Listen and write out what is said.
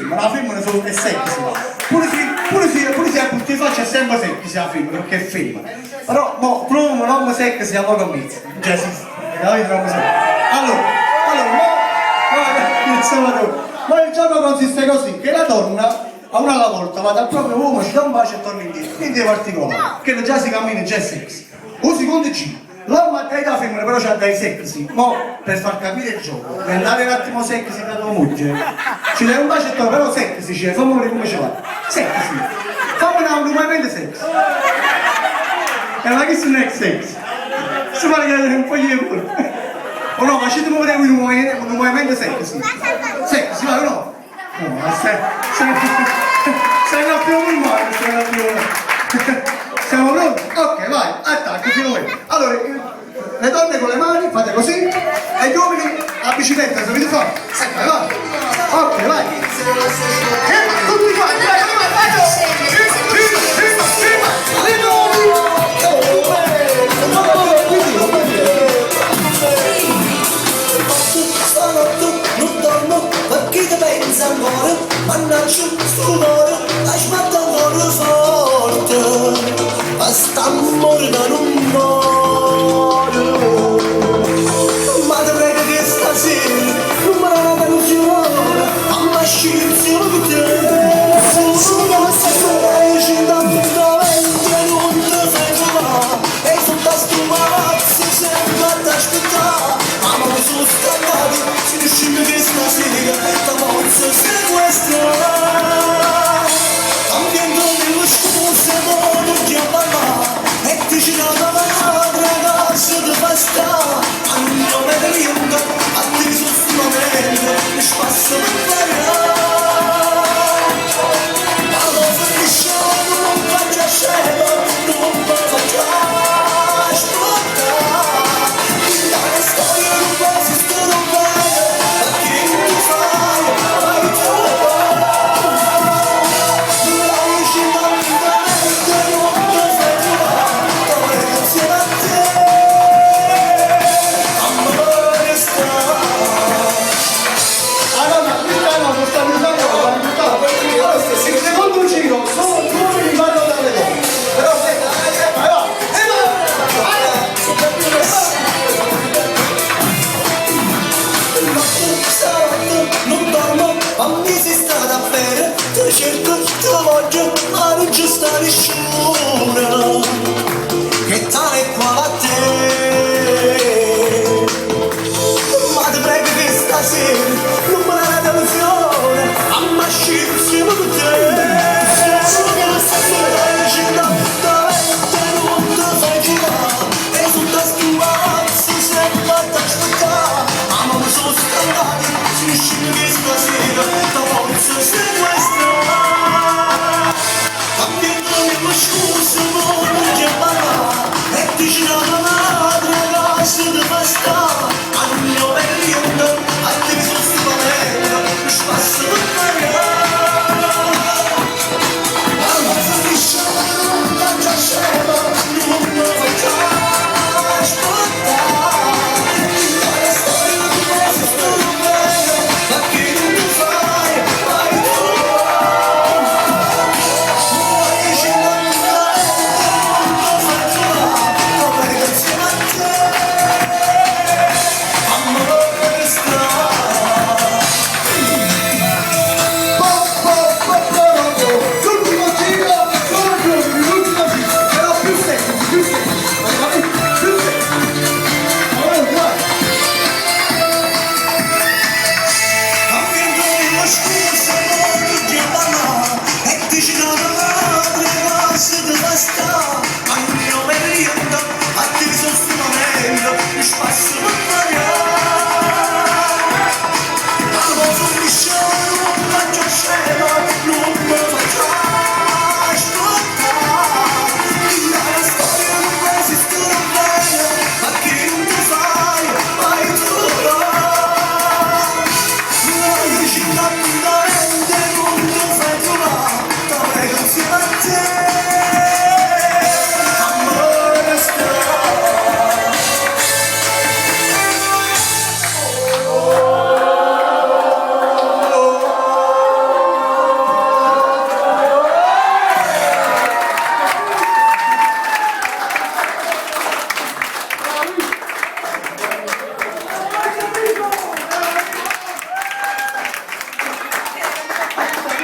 la femmina è sexy. Pure se a tutti i faccia è sempre sexy la femmina, perché è femmina. Però, mo, troviamo un uomo sexy a poco mezzo. Già esiste, capito? Ma il gioco consiste così, che la donna a una alla volta va dal proprio uomo, ci dà un bacio e torna indietro. Niente di particolare, che già si cammina, già è sexy. Un secondo G. L'uomo ha la femmina però c'ha dai sexy. Mo, per far capire il gioco, per andare un attimo sexy da tua moglie, ci dai un bacio e torna, però sexy, cioè, fammi vedere come ci va. Sexy. Fammi un movimento sexy. E ma che sono ex sexy? Si pare che un po' di culo. O no, ma ci devo vedere un movimento sexy. Sexy, vai o no? No, ma sei un attimo normale, sei un attimo. Siamo pronti? Ok, vai, attacca, fino a me. Allora, le donne con le mani fate così e gli uomini a bicicletta, sapete fare? Vai. Ok, vai. Tutti quanti, vai, mannaggia sto cuore, la smatta ancora forte, basta amore da non muore. Ma te prego che stasera non me la delusione, a scirizione di te. Sono stasera ci da appuntamenti e non te fai trovare, e sono da sto palazzo sempre ad aspettare. Ma non sono stancati, si riuscime che stasera la forza sequestra. Cambiando le scuse non ti abbandona, e ti gira da madre casa di pasta. A nome dell'Iunga, a te solamente mi spazio per parlare. Ma lo finisce, non faccia scemo, non faccia aspettare. La storia non va, si sta non va, perché non ti fai, fai troppo. Il secondo giro sono gli uomini che vanno dalle donne. Però aspetta, non dormo, ma mi si sta da bere, ti cerco, ti voglio, ma non ci sta nessuno.